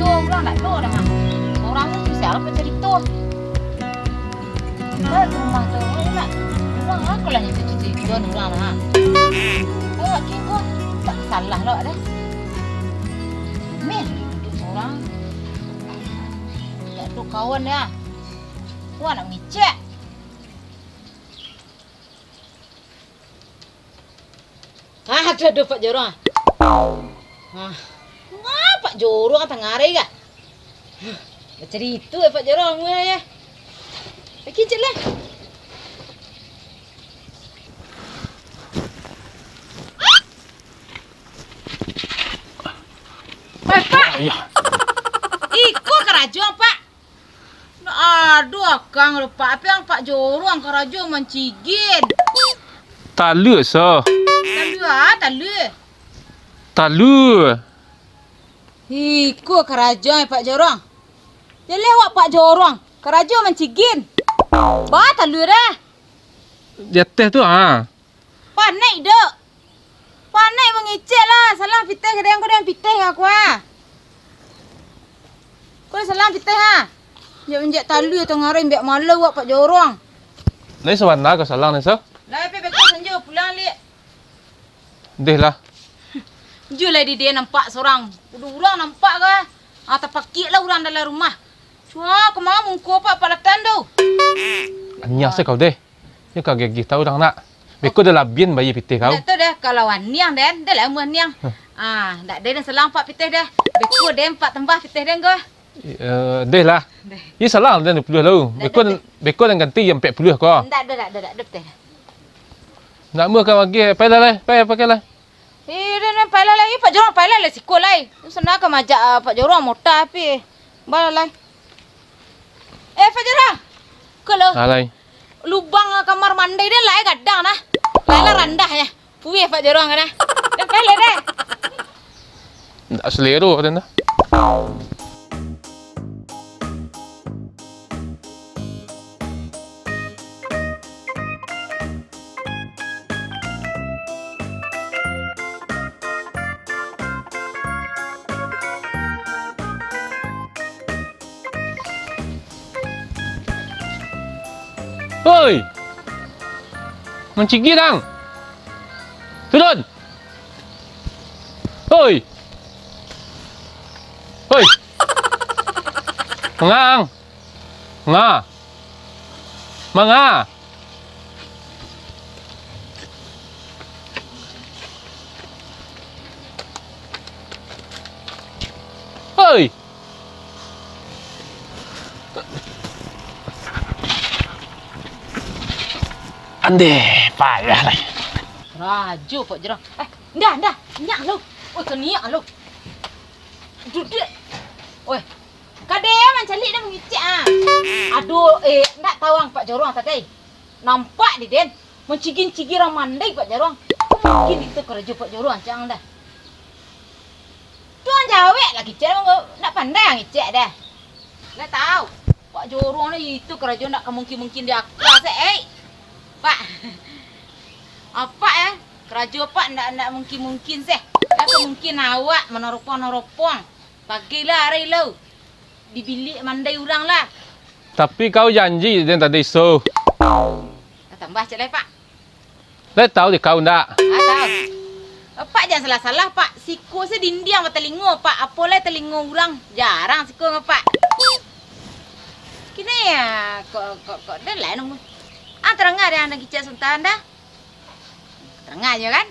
cerita orang tak ada dah. Orang tu siapa cerita. Kan rumah tu nak orang aku lah yang cerita orang lah. Oh, cikgu tak salah lah dah. Men, orang tak tu kawan dah. Gua nak ngecek. Ada Pak Jorong. Pak Jorong tengah hari kah? Cerita Pak Jorong ya. Lagi je lah. Pak. Iko kerajaan Pak. Aduh akang lupa apa yang Pak Jorong kerajaan mencigin. Tak luk so. Tak luk. Iko kerajaan Pak Jorong. Dia lewat Pak Jorong. Kerajaan mencigin. Bah tak luk dah. Di atas tu ha. Panik dek. Panik mengicik lah. Salam fitih kadang kadang fitih aku ah. Kau salam fitih ha. Dia menjak talu tengah hari biak malu buat Pak Jorong. Lai sawana kau salang ni so. Lah pe bekal senja pulang li. Deh lah. Ju lah dia nampak seorang. Orang nampak ke? Ah terpakik lah orang dalam rumah. Cuma kemau mungko Pak palatan tu. Anyang se kau deh. Ni kau gigi tahu orang nak. Beko dah labien bayi pitih kau. Tak tahu dah kalau niang dan dah lah muan niang. Ah, dak ada selang Pak pitih dah. Beko dem Pak tambah pitih dan ke? Deh lah. Ini salah dan 20 lalu. Beko dan ganti yang 40 kau. Tak ada pitih. Nak mua kau bagi pakai lah. Pakai lah. Dah pala lagi Pak Jorong pala lah sikol lai. Sana ka majak Pak Jorong mota api. Bala lai. Pak Jorong. Kalau Alai. lubang kamar mandi dia lai gadang nah. Lai rendah ya. Puih Pak Jorong kana. Dah pala dah. Tak selera dan dah. Hoi! Mencigi dang! Turun! Hoi! Hoi! Mengang! Nga! Manga! Hoi! Ande, payah lah. Raju Pak Jorong. Dah. Nyak lu. Oh, keniak lu. Duduk. Oi. Kade mencalik dah mengicik ah. Aduh, nak tawang Pak Jorong tadi. Nampak di den. Mencigin-cigin orang mandai Pak Jorong. Mungkin itu kerja Pak Jorong cang dah. Tuan jawab lagi cik nak pandai ngicik dah. Lah tahu. Pak Jorong ni itu kerja nak mungkin dia kelas Pak. Apa ya? Kerja Pak nak mungkin seh. Aku mungkin awak meneropong. Pagilah hari lu. Di bilik mandai orang lah. Tapi kau janji dan tadi so. Tambah cek Pak. Lai tahu di kau ndak? Tahu. Pak jangan salah-salah Pak. Siku saya dindiang sama telinga Pak. Apalah telinga orang. Jarang siku sama Pak. Kini ya kok dah lain. Terengah dia anak kicik sultan dah. Terengah je kan?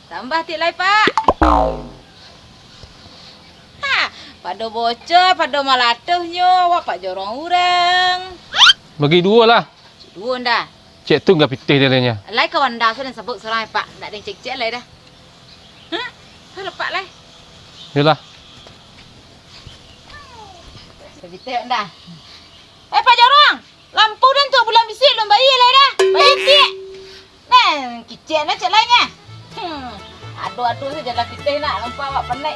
Tambah tik lai Pak. Pada bocor, pada malatuhnya, wah Pak Jorong urang. Bagi dua lah. Dua dah. Cik tu enggak pitih dia lainnya. Lai kawan dah sudah sebut serai Pak. Tak ada yang cek-cek lai dah. Tu lepak lai. Yalah. Pitih dah. Pak Jorong. Lampu dan tu bulan bisik belum bayi lah dah. Bayi tik. Nah, kicik nak cek lainnya. Aduh saja lah pitih nak lampu awak pandai.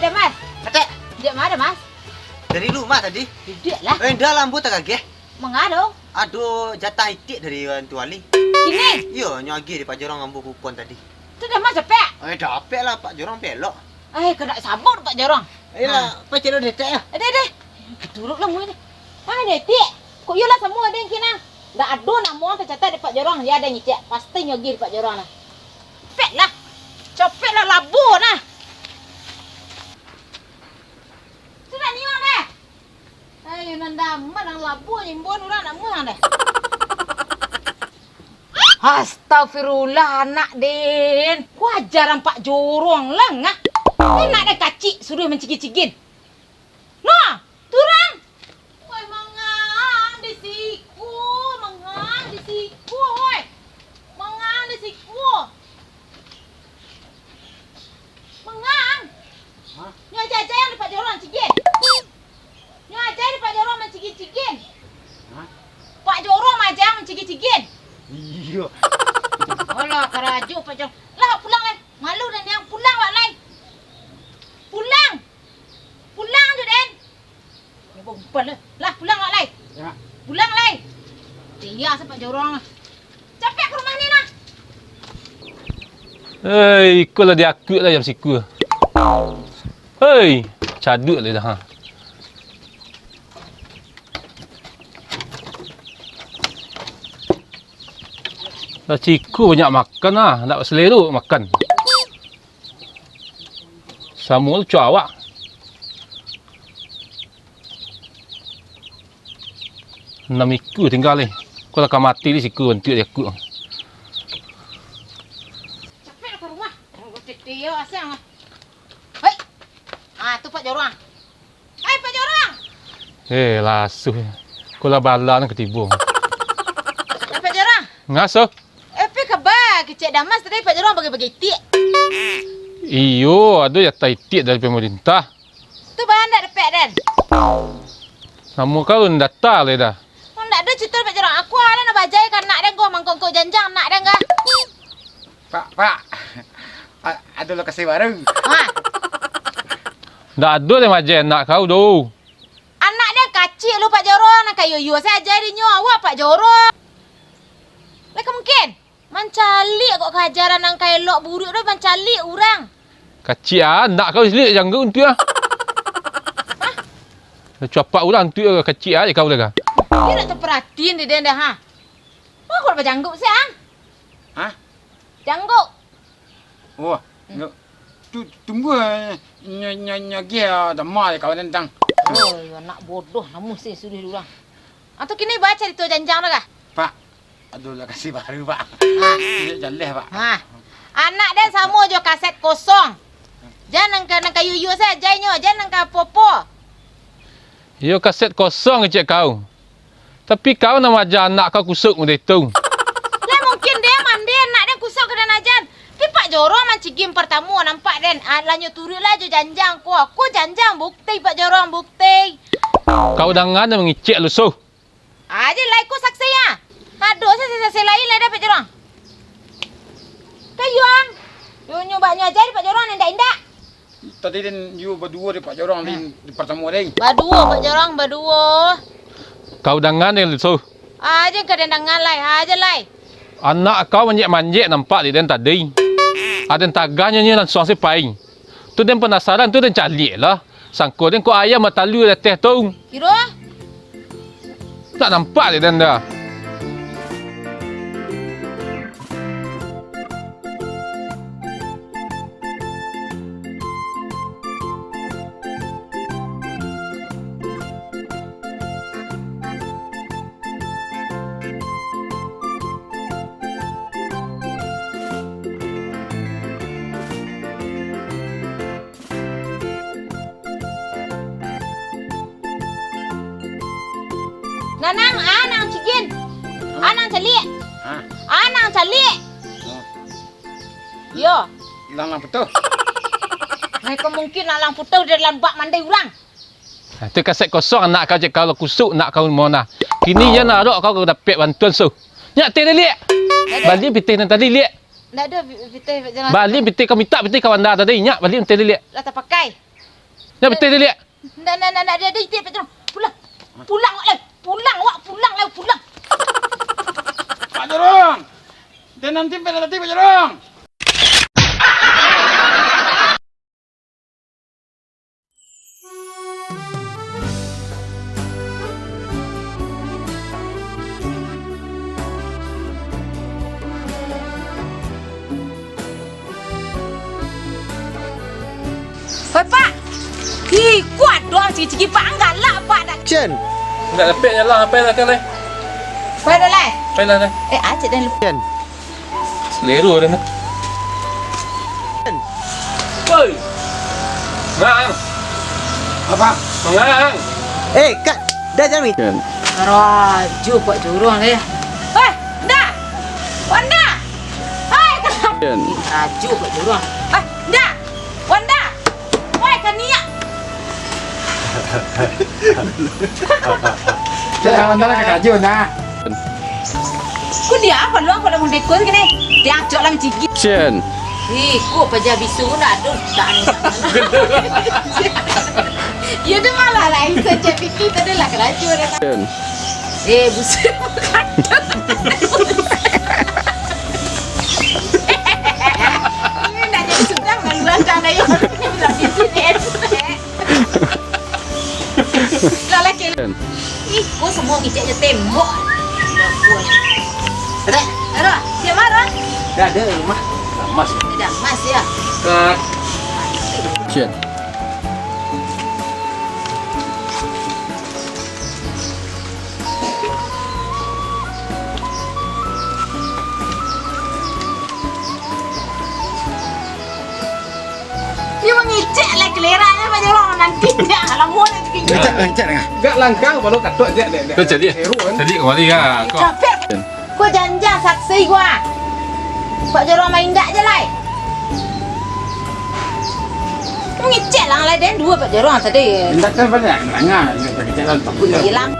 dah Mas. Atek, Dia mana Mas? dari rumah tadi. Duduk lah. Dah lampu tak kagih. Mengado. Aduh, jatah itik dari orang tua Ali. Kini. Yo, nyagi di Pak Jorong ambu kupon tadi. Tu dah Mas cepet. Dapet lah Pak Jorong pelok. Kena sabut Pak Jorong. Ayolah, Pak Celo detek ya. Deh. Turut lah mu ni. Tik. Kok yolah semua ada yang kena. Dah ado nak muang tercatat di Pak Jorong. Dia ada ngicek. Pasti nyogi di Pak Jorong lah. Cepet lah. Cepet lah labu nah. Sudah nyiok deh. Ayo nanda mana labu nyimbun orang nak muang deh. Astagfirullah anak Din. Wajaran Pak Jorong lah ngah. Nak ada kacik suruh mencigit-cigit. Nah, turang. Woi mangang di siku, woi. Mangang di siku. Mangang. Hah? Nyo aja yang di Pak Jorong cigit. Nyo aja di Pak Jorong mencigit-cigit. Hah? Pak Jorong aja mencigit-cigit. Iya. Alah, keraju Pak Jorong. Lah pulang kan. Malu dan yang pulang Pak Lai. Pulang je Den. Ya bompan lah. Pulang Pak Lai. Ya. Pulang Lai. Dia sampai Jorong. Capek ke rumah ni nah. Ikutlah dia akut lah jam siku. Hei, caduk lah dah. Dah ciku banyak makan lah. Tak selera makan. Sama tu awak. Enam iku tinggal ni. Kau takkan mati ni siku untuk dia akut. Capek ke rumah. Dia asal. Hei. Tu Pak Jorong. Hai Pak Jorong. Lasuh. Kau lah bala nak ketibung. Pak Jorong. Ngasuh? Apa khabar? Kecik Damas tadi Pak Jorong bagi-bagi tik. Iyo, ada yang titik dari pemerintah. Tu bahan dah dapat Dan. Nama kau data le dah. Kau nak ada cerita Pak Jorong. Aku ada nak bajai kan nak dan kau mangkong kau janjang nak dan kah? Pak. Ada lokasi baru. Dah ada yang macam nak kau tu. Anak dia kacik lu Pak Jorong. Nak kayu saja dia awak Pak Jorong. Lek mungkin. Mencalik kok keajaran nang kai lok buruk tu mencalik orang. Kacik nak kau selit jangan untuk ah. Capak orang tu kacik aja kau dah. Dia nak terperhatiin dia dah ha. Kau nak janggut siang? Hah? Janggut. Oh. Tunggu nyagi dah mal kau tentang. Oh, anak bodoh namun saya suruh orang. Atau kini baca itu janjang dah kah? Pak, ada lokasi baru Pak. Tidak jalan Pak. Anak dia sama je kaset kosong. Jangan nak kayu saya jainya, jangan nak popo. Yo kaset kosong cik kau. Tapi kau nak ajar anak kau kusuk muda itu. Lah mungkin dia mandi anak dia kusuk ke dan ajan. Tapi Pak Jorong mancing pertama nampak den. Lanyo turutlah je janjang ko. Aku janjang bukti Pak Jorong bukti. Kau dangan nak mengicik lu so. Aje lai ko saksi ya. Aduh saya lain lah dah Pak Jorong. Kayuang. Yo nyobanya aja Pak Jorong indak-indak. Tadi dan you berdua di Pak Jorong di pertemuan ding. Berdua Pak Jorong berdua. Kau dangan yang lu so. Aje kedendangan lai, aje lai. Anak kau manjek nampak di den tadi. Ada taganya ni langsung sepai. Tu den penasaran tu den cari lah. Sangko den ko ayam matalu dah teh tu. Kira? Tak nampak di den dah. Nanang anang cigin. Anang calik. Hah? Anang calik. Yo. Lang betul. Mereka mungkin alang putau di dalam bak mandi orang. Tu kaset kosong anak kau cik kau kusuk nak kau mana. Kini je nak kau dapat bantuan so. Nyak teh liek. Balik pitih nan tadi liek. Tak ada pitih jangan. Balik pitih kau minta pitih kawan dah tadi nyak balik teh liek. Lah tak pakai. Ya betul dia lihat. Nak dia Pak Jorong. Pulang. Pulang wak le. Pulang. Pak Jorong. Dan nanti Pak Jorong. Hoi Pak. Kuat doang ciki Pak enggak lah Pak dah. Chen, Nak lepek je lah, apa lah kan leh. Pai dah lai. Apa lah dah. Acik dah lupa. Chen. Selera dia nak. Woi. Ngang. Apa? Ngang. Kak, dah jangan ni. Raju Pak Jorong dia. Hei, dah. Wanda. Hai, Raju Pak Jorong. Dah. Wanda. Woi, Kania. Jangan dah ke kaju nah. Ku dia apa lu pada mun dekon kene. Dia acok lang cigi. Chen. Ku paja bisu dah dun tak ni. Ya dah malah lain saja fikir tadi lah keraju dah. Chen. Buset bukan. Ini nak jadi sedang dengan cara yang nak di sini. Lah lagi. Ku semua ngicek je tembok. Ada, siapa marah? Dah ada rumah. Mas. Ada mas ya. Kat. Chen. Dia mengicek lah keleranya Pak Jorong nanti dia kalau mau nanti kita. Cek dengan. Gak langkang baru katuk dia. Tu jadi. Jadi kembali ah. Kau. Capek. Gua janjang saksi gua. Pak Jorong main dak je lai. Mengicek lah lai dan dua Pak Jorong tadi. Indak kan banyak nangah. Ini pakai jalan takut. Hilang.